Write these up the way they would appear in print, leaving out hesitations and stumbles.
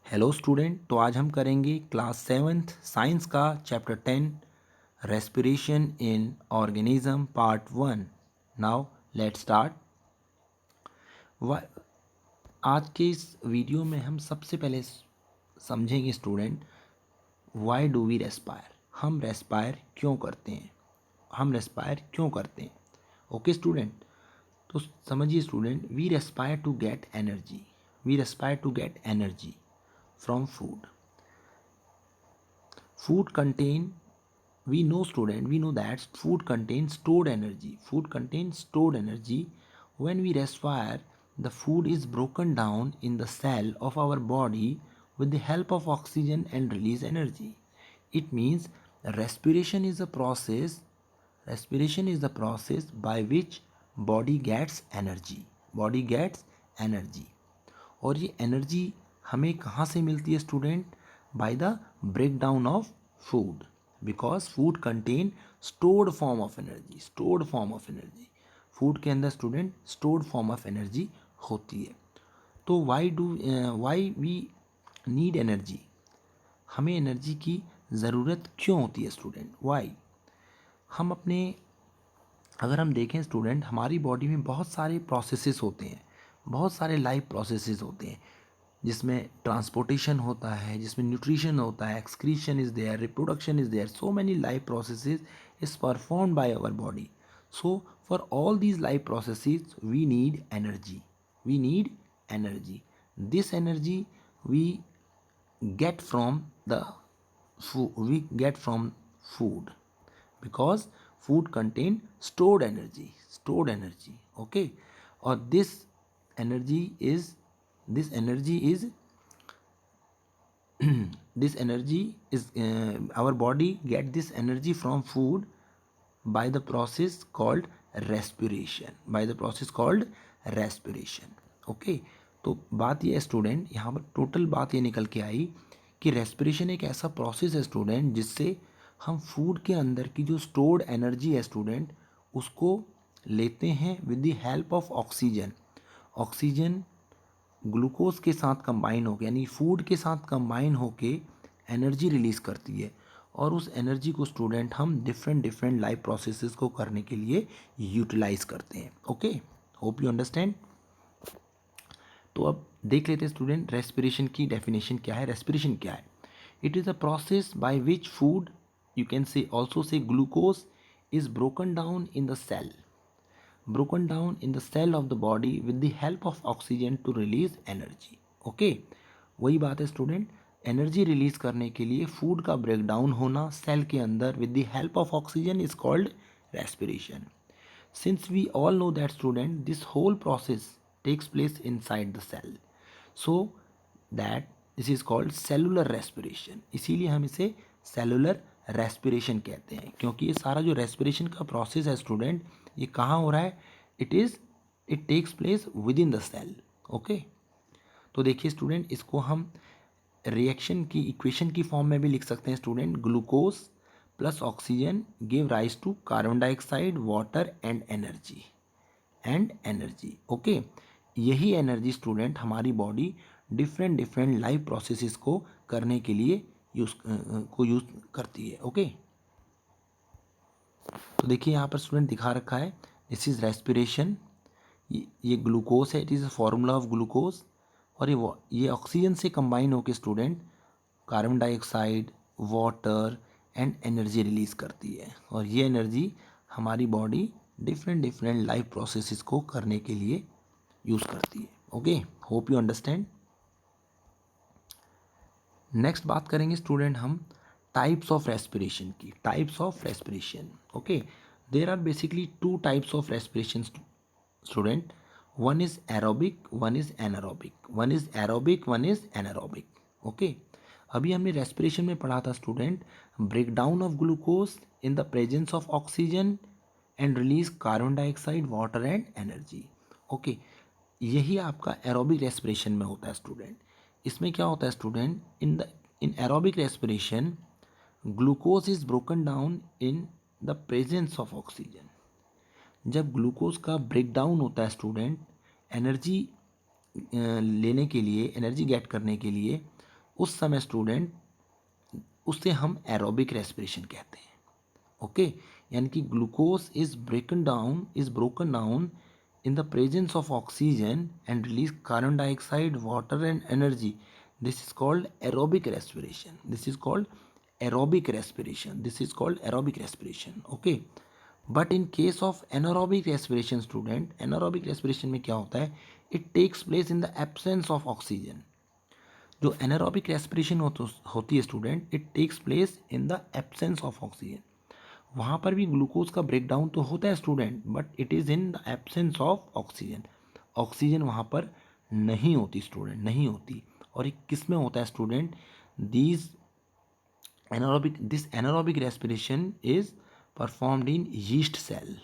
Hello student. तो आज हम करेंगे क्लास 7th साइंस का chapter 10 respiration in organism part 1। Now let's start. आज के इस वीडियो में हम सबसे पहले समझेंगे student, why do we respire. हम रेस्पायर क्यों करते हैं, हम रेस्पायर क्यों करते हैं। ओके स्टूडेंट, तो समझिए student, we respire to get energy, we respire to get energy from food. Food contain, we know student, we know that food contains stored energy. Food contains stored energy. When we respire, the food is broken down in the cell of our body with the help of oxygen and release energy. It means respiration is a process, respiration is the process by which body gets energy, body gets energy. और ये energy हमें कहाँ से मिलती है student? By the break down of food, because food contain stored form of energy, stored form of energy. Food के अंदर student stored form of energy होती है। तो वाई वी नीड एनर्जी, हमें एनर्जी की ज़रूरत क्यों होती है स्टूडेंट? वाई? हम अपने, अगर हम देखें स्टूडेंट, हमारी बॉडी में बहुत सारे प्रोसेसेस होते हैं, बहुत सारे लाइफ प्रोसेसेस होते हैं, जिसमें ट्रांसपोर्टेशन होता है, जिसमें न्यूट्रिशन होता है, excretion is there, reproduction is there, so many life processes is performed by our body. So for all these life processes we need energy, we need energy. This energy we get from the food, we get from food, because food contain stored energy, stored energy. Okay, or this energy is, this energy is this energy is our body get this energy from food by the process called respiration, by the process called respiration. Okay, तो बात ये है student, यहाँ पर total बात ये निकल के आई कि रेस्पिरेशन एक ऐसा प्रोसेस है स्टूडेंट जिससे हम फूड के अंदर की जो स्टोर्ड एनर्जी है स्टूडेंट, उसको लेते हैं with the help of oxygen. Oxygen glucose के साथ कंबाइन होकर, यानी फूड के साथ कंबाइन होके एनर्जी रिलीज़ करती है, और उस एनर्जी को स्टूडेंट हम डिफरेंट डिफरेंट लाइफ प्रोसेसेस को करने के लिए यूटिलाइज करते हैं। Okay, hope you understand. तो अब देख लेते हैं स्टूडेंट, रेस्पिरेशन की डेफिनेशन क्या है। रेस्पिरेशन क्या है? It is a process by which food, you can say also say glucose, is broken down in the cell, broken down in the cell of the body with the help of oxygen to release energy. Okay, वही बात है student, energy release करने के लिए food का break down होना cell के अंदर with the help of oxygen is called respiration. Since we all know that student, this whole process takes place inside the cell, so that this is called cellular respiration. इसीलिए हम इसे cellular respiration कहते हैं, क्योंकि ये सारा जो respiration का प्रोसेस है स्टूडेंट, ये कहाँ हो रहा है? It takes place within the cell. Okay, तो देखिए स्टूडेंट, इसको हम रिएक्शन की इक्वेशन की फॉर्म में भी लिख सकते हैं student. Glucose plus oxygen give rise to carbon dioxide, water and energy, and energy. Okay, यही एनर्जी स्टूडेंट हमारी body different different life processes को करने के लिए यूज़ करती है. ओके, तो देखिए यहाँ पर स्टूडेंट दिखा रखा है, दिस इज़ रेस्पिरेशन. ये ग्लूकोज है, it is a formula of glucose, और ये ऑक्सीजन से कंबाइन होकर student carbon dioxide, water and energy release करती है, और ये एनर्जी हमारी body different different life processes को करने के लिए यूज़ करती है. Okay, hope you understand. Next बात करेंगे स्टूडेंट हम टाइप्स ऑफ रेस्पिरेशन की. Types of respiration. Okay, there are basically two types of respiration student. One is aerobic, one is anaerobic. One is aerobic, one is anaerobic. Okay, अभी हमने respiration में पढ़ा था student, break down of glucose in the presence of oxygen and release carbon dioxide, water and energy. Okay, यही आपका aerobic respiration में होता है स्टूडेंट. इसमें क्या होता है student, in aerobic respiration glucose is broken down in the presence of oxygen. जब ग्लूकोज का ब्रेक डाउन होता है स्टूडेंट एनर्जी लेने के लिए, एनर्जी गेट करने के लिए, उस समय स्टूडेंट उसे हम एरोबिक रेस्पिरेशन कहते हैं। ओके, यानी कि glucose is broken down in the presence of oxygen and release carbon dioxide, water and energy. This is called aerobic respiration. Okay, but in case of anaerobic respiration, student, anaerobic respiration में क्या होता है? It takes place in the absence of oxygen. जो anaerobic respiration होती है student, it takes place in the absence of oxygen. वहाँ पर भी ग्लूकोज का ब्रेक डाउन तो होता है student, but it is in the absence of oxygen. Oxygen वहाँ पर नहीं होती स्टूडेंट, नहीं होती। और ये किस में होता है student? This anaerobic respiration is performed in yeast cell.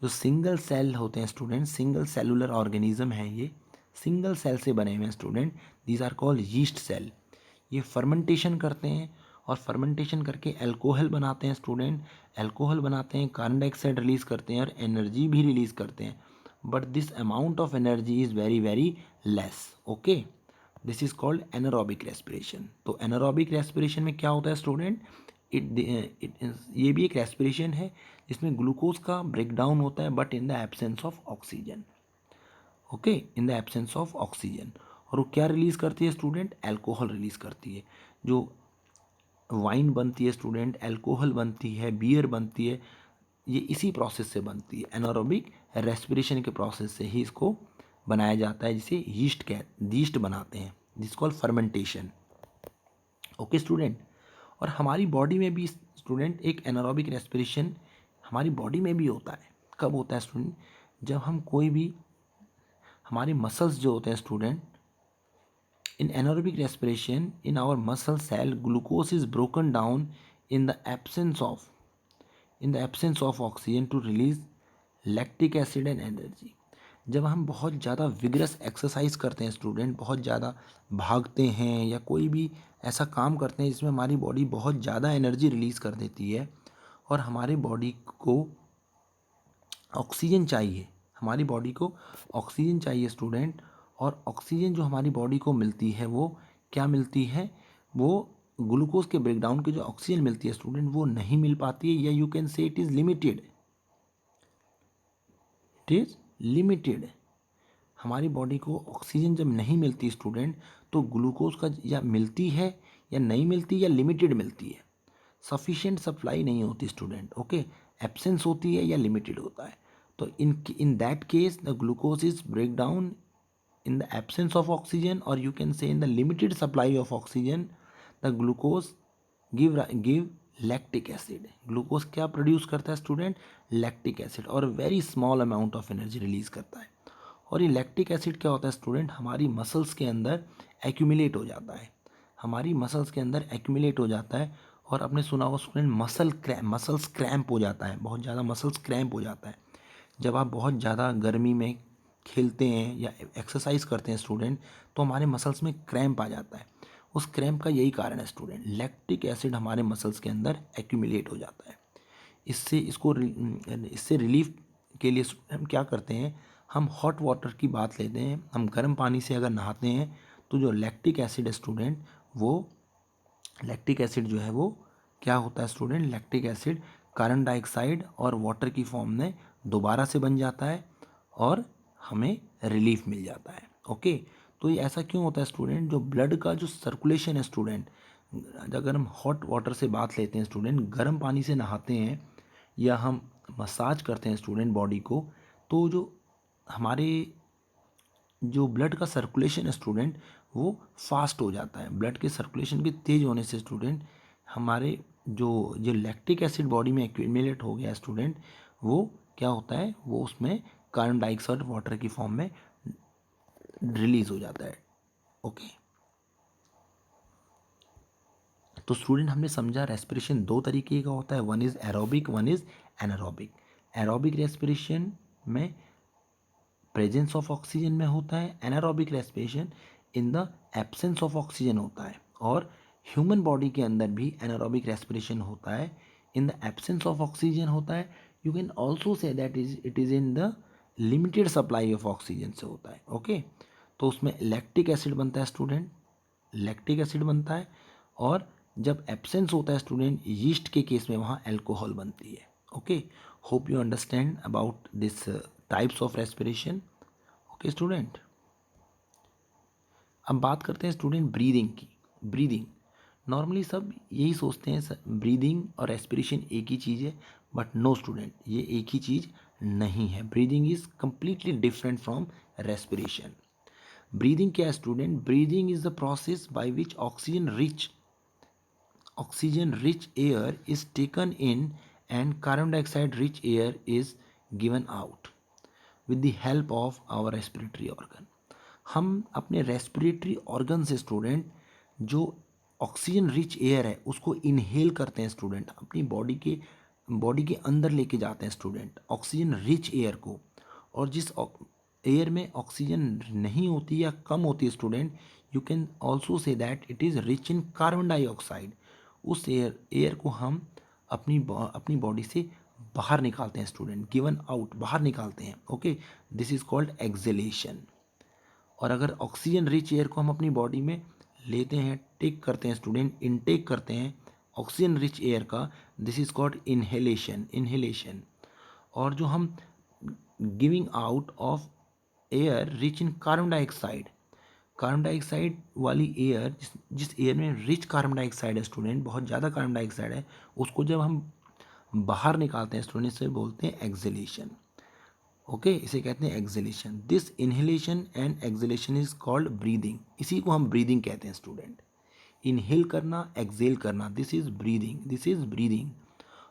जो सिंगल सेल होते हैं स्टूडेंट, सिंगल सेलुलर ऑर्गेनिज्म है, ये सिंगल सेल से बने हुए हैं student. These are called yeast cell. ये फर्मेंटेशन करते हैं और फर्मेंटेशन करके अल्कोहल बनाते हैं स्टूडेंट। अल्कोहल बनाते हैं, कार्बन डाइऑक्साइड रिलीज करते हैं और एनर्जी भी रिलीज करते हैं, but this amount of energy is very very less. Okay, this is called anaerobic respiration. तो एनारोबिक रेस्पिरेशन में क्या होता है स्टूडेंट? ये भी एक रेस्पिरेशन है जिसमें ग्लूकोज का ब्रेक डाउन होता है, but in the absence of oxygen. Okay, in the absence of oxygen. और वो क्या रिलीज़ करती है स्टूडेंट? अल्कोहल रिलीज़ करती है। जो वाइन बनती है स्टूडेंट, अल्कोहल बनती है, बियर बनती है, ये इसी प्रोसेस से बनती है। एनारोबिक रेस्पिरेशन के प्रोसेस से ही इसको बनाया जाता है, जिसे यीस्ट बनाते हैं, जिस कॉल्ड फर्मेंटेशन। ओके स्टूडेंट, और हमारी बॉडी में भी स्टूडेंट एक एनारोबिक रेस्पिरेशन हमारी बॉडी में भी होता है। कब होता है स्टूडेंट? जब हम कोई भी, हमारे मसल्स जो होते हैं student, in anaerobic respiration in our muscle cell glucose is broken down in the absence of oxygen to release lactic acid and energy. जब हम बहुत ज़्यादा विगरस एक्सरसाइज करते हैं स्टूडेंट, बहुत ज़्यादा भागते हैं या कोई भी ऐसा काम करते हैं जिसमें हमारी बॉडी बहुत ज़्यादा एनर्जी रिलीज़ कर देती है और हमारे बॉडी को ऑक्सीजन चाहिए, हमारी बॉडी को ऑक्सीजन चाहिए स्टूडेंट, और ऑक्सीजन जो हमारी बॉडी को मिलती है वो क्या मिलती है? वो ग्लूकोज के ब्रेकडाउन की जो ऑक्सीजन मिलती है स्टूडेंट, वो नहीं मिल पाती है, या यू कैन से इट इज़ लिमिटेड। हमारी बॉडी को ऑक्सीजन जब नहीं मिलती स्टूडेंट, तो ग्लूकोज का या मिलती है या नहीं मिलती, या लिमिटेड मिलती है, सफिशिएंट सप्लाई नहीं होती स्टूडेंट। ओके, एब्सेंस होती है या लिमिटेड होता है। तो in that case the glucose is break down in the absence of oxygen, or you can say in the limited supply of oxygen, the glucose give lactic acid। Glucose क्या produce करता है student? Lactic acid, और very small amount of energy release करता है। और ये lactic acid क्या होता है स्टूडेंट? हमारी मसल्स के अंदर एक्यूमुलेट हो जाता है, हमारी मसल्स के अंदर एक्यूमुलेट हो जाता है। और आपने सुना होगा स्टूडेंट, मसल्स क्रैम्प हो जाता है, बहुत ज़्यादा मसल्स क्रैम्प हो जाता है। जब आप बहुत ज़्यादा गर्मी में खेलते हैं या एक्सरसाइज करते हैं स्टूडेंट, तो हमारे मसल्स में क्रैम्प आ जाता है। उस क्रैम्प का यही कारण है स्टूडेंट, लैक्टिक एसिड हमारे मसल्स के अंदर एक्यूमुलेट हो जाता है। इससे रिलीफ के लिए हम क्या करते हैं? हम हॉट वाटर की बात लेते हैं, हम गर्म पानी से अगर नहाते हैं, तो जो लैक्टिक एसिड है स्टूडेंट, वो लैक्टिक एसिड जो है वो क्या होता है student? Lactic acid carbon dioxide और वाटर की फॉर्म में दोबारा से बन जाता है और हमें रिलीफ मिल जाता है। ओके, तो ये ऐसा क्यों होता है स्टूडेंट? जो ब्लड का जो सर्कुलेशन है स्टूडेंट, अगर हम हॉट वाटर से बात लेते हैं स्टूडेंट, गर्म पानी से नहाते हैं या हम मसाज करते हैं स्टूडेंट बॉडी को, तो जो हमारे जो ब्लड का सर्कुलेशन है स्टूडेंट, वो फास्ट हो जाता है। ब्लड के सर्कुलेशन के तेज़ होने से स्टूडेंट हमारे जो लैक्टिक एसिड बॉडी में एक्यूमुलेट हो गया स्टूडेंट, वो क्या होता है? वो उसमें कार्बन डाइऑक्साइड वाटर की फॉर्म में रिलीज हो जाता है। ओके, तो स्टूडेंट हमने समझा रेस्पिरेशन दो तरीके का होता है, one is aerobic, one is anaerobic. Aerobic respiration में प्रेजेंस ऑफ ऑक्सीजन में होता है, anaerobic respiration in the absence of oxygen होता है। और ह्यूमन बॉडी के अंदर भी एनारोबिक रेस्पिरेशन होता है, इन द एब्सेंस ऑफ ऑक्सीजन होता है। You can also say that is it is in the limited supply of oxygen से होता है। ओके, तो उसमें लैक्टिक एसिड बनता है स्टूडेंट, लैक्टिक एसिड बनता है, और जब एब्सेंस होता है स्टूडेंट यीस्ट के केस में वहाँ अल्कोहल बनती है। Okay, hope you understand about this types of respiration. Okay student, अब बात करते हैं स्टूडेंट ब्रीदिंग की। ब्रीदिंग, नॉर्मली सब यही सोचते हैं ब्रीदिंग और रेस्पिरेशन एक ही चीज़ है, बट नो स्टूडेंट, ये एक ही चीज़ नहीं है। Breathing is completely different from respiration. Breathing क्या है student? Breathing is the process by which oxygen rich air is taken in and carbon dioxide rich air is given out with the help of our respiratory organ। हम अपने respiratory organ से student जो oxygen rich air है उसको inhale करते हैं student, अपनी body के अंदर लेके जाते हैं स्टूडेंट ऑक्सीजन रिच एयर को। और जिस एयर में ऑक्सीजन नहीं होती या कम होती है student, you can also say that it is rich in carbon dioxide. उस एयर को हम अपनी बॉडी से बाहर निकालते हैं स्टूडेंट, गिवन आउट, बाहर निकालते हैं। Okay, this is called exhalation. और अगर ऑक्सीजन रिच एयर को हम अपनी बॉडी में लेते हैं, टेक करते हैं स्टूडेंट, इनटेक करते हैं ऑक्सीजन रिच एयर का, दिस इज कॉल्ड इनहेलेशन। और जो हम giving out of air rich in carbon dioxide वाली एयर, जिस एयर में रिच कार्बन डाइऑक्साइड है स्टूडेंट, बहुत ज़्यादा कार्बन डाइऑक्साइड है, उसको जब हम बाहर निकालते हैं स्टूडेंट, इसे बोलते हैं एक्सहेलेशन। ओके, इसे कहते हैं exhalation. This inhalation and exhalation is called breathing. इसी को हम ब्रीदिंग कहते हैं स्टूडेंट। इनहेल करना, एक्सहेल करना, दिस इज ब्रीदिंग।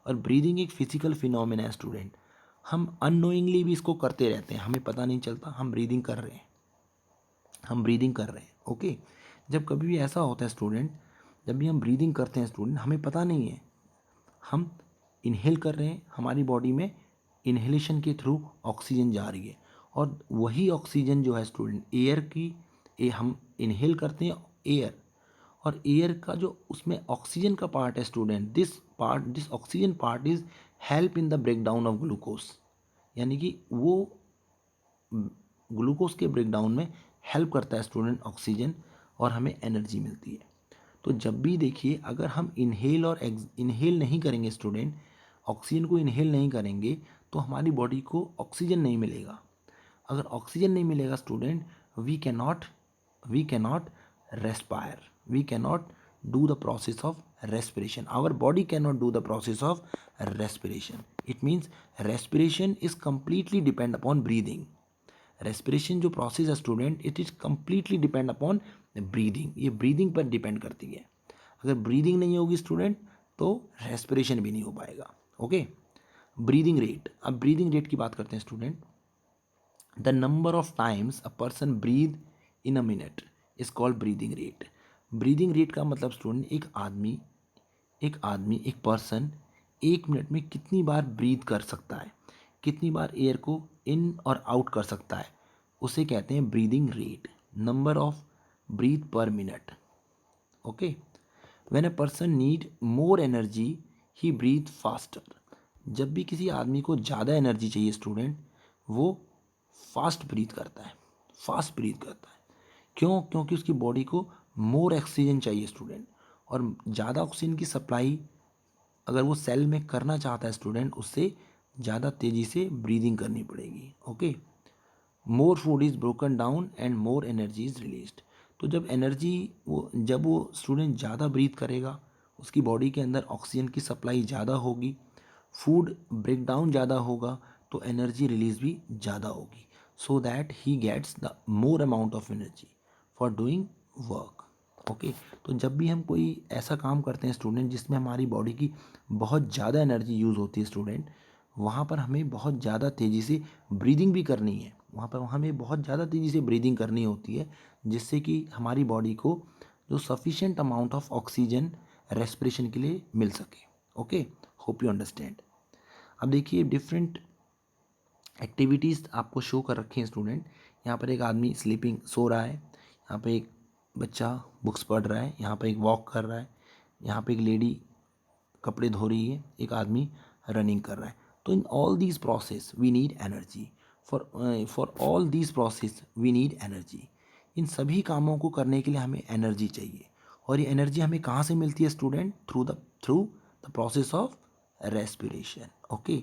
और ब्रीदिंग एक फिजिकल फिनोमेना है स्टूडेंट। हम अननोइंगली भी इसको करते रहते हैं, हमें पता नहीं चलता हम ब्रीदिंग कर रहे हैं। ओके, जब कभी भी ऐसा होता है स्टूडेंट, जब भी हम ब्रीदिंग करते हैं स्टूडेंट, हमें पता नहीं है हम इनहेल कर रहे हैं, हमारी बॉडी में इनहेलेशन के थ्रू ऑक्सीजन जा रही है, और वही ऑक्सीजन जो है स्टूडेंट एयर की, हम इनहेल करते हैं एयर, और एयर का जो उसमें ऑक्सीजन का पार्ट है student, this oxygen part is help in the break down of glucose. यानी कि वो ग्लूकोज के ब्रेक डाउन में हेल्प करता है स्टूडेंट ऑक्सीजन, और हमें एनर्जी मिलती है। तो जब भी देखिए, अगर हम इनहेल नहीं करेंगे स्टूडेंट, ऑक्सीजन को इनहेल नहीं करेंगे, तो हमारी बॉडी को ऑक्सीजन नहीं मिलेगा। अगर ऑक्सीजन नहीं मिलेगा student, we cannot respire, we cannot do the process of respiration, our body cannot do the process of respiration। it means respiration is completely depend upon breathing। Respiration जो process है student, it is completely depend upon breathing. ये breathing पर depend करती है। अगर breathing नहीं होगी student, तो रेस्पिरेशन भी नहीं हो पाएगा। ओके, ब्रीदिंग रेट, अब ब्रीदिंग रेट की बात करते हैं student. The number of times a person breathe in a minute is called breathing rate. Breathing rate का मतलब स्टूडेंट, एक पर्सन 1 मिनट में कितनी बार ब्रीथ कर सकता है, कितनी बार एयर को इन और आउट कर सकता है, उसे कहते हैं breathing rate, number of breath per minute. Okay, when a person need more energy he breathe faster. जब भी किसी आदमी को ज़्यादा एनर्जी चाहिए स्टूडेंट, वो फास्ट ब्रीथ करता है। क्यों? क्योंकि उसकी बॉडी को मोर ऑक्सीजन चाहिए स्टूडेंट, और ज़्यादा ऑक्सीजन की सप्लाई अगर वो सेल में करना चाहता है स्टूडेंट, उससे ज़्यादा तेज़ी से ब्रीदिंग करनी पड़ेगी। Okay, more food is broken down and more energy is released. तो जब वो स्टूडेंट ज़्यादा ब्रीथ करेगा, उसकी बॉडी के अंदर ऑक्सीजन की सप्लाई ज़्यादा होगी, फूड ब्रेक डाउन ज़्यादा होगा, तो एनर्जी रिलीज भी ज़्यादा होगी, so that he gets the more amount of energy for doing work. Okay, तो जब भी हम कोई ऐसा काम करते हैं स्टूडेंट जिसमें हमारी बॉडी की बहुत ज़्यादा एनर्जी यूज़ होती है स्टूडेंट, वहाँ पर हमें बहुत ज़्यादा तेज़ी से ब्रीदिंग भी करनी है, वहाँ पर हमें बहुत ज़्यादा तेज़ी से ब्रीदिंग करनी होती है, जिससे कि हमारी बॉडी को जो sufficient amount of oxygen respiration के लिए मिल सके। Okay, hope you understand. अब देखिए, डिफरेंट एक्टिविटीज़ आपको शो कर रखे हैं स्टूडेंट। यहाँ पर एक आदमी सो रहा है, यहाँ पे एक बच्चा बुक्स पढ़ रहा है, यहाँ पे एक वॉक कर रहा है, यहाँ पे एक लेडी कपड़े धो रही है, एक आदमी रनिंग कर रहा है। तो in all these process we need energy. For all these process we need energy. इन सभी कामों को करने के लिए हमें एनर्जी चाहिए। और ये एनर्जी हमें कहाँ से मिलती है student? Through the process of respiration. Okay,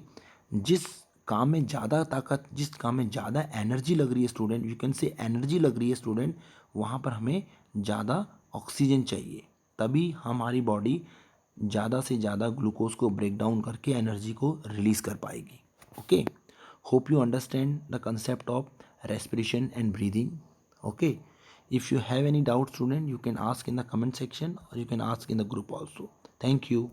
जिस काम में ज़्यादा ताकत, जिस काम में ज़्यादा एनर्जी लग रही है स्टूडेंट, यू कैन से एनर्जी लग रही है स्टूडेंट, वहाँ पर हमें ज़्यादा ऑक्सीजन चाहिए, तभी हमारी बॉडी ज़्यादा से ज़्यादा ग्लूकोज को ब्रेक डाउन करके एनर्जी को रिलीज़ कर पाएगी। Okay, hope you understand the concept of respiration and breathing. Okay, if you have any doubt student, you can ask in the comment section or you can ask in the group also. Thank you.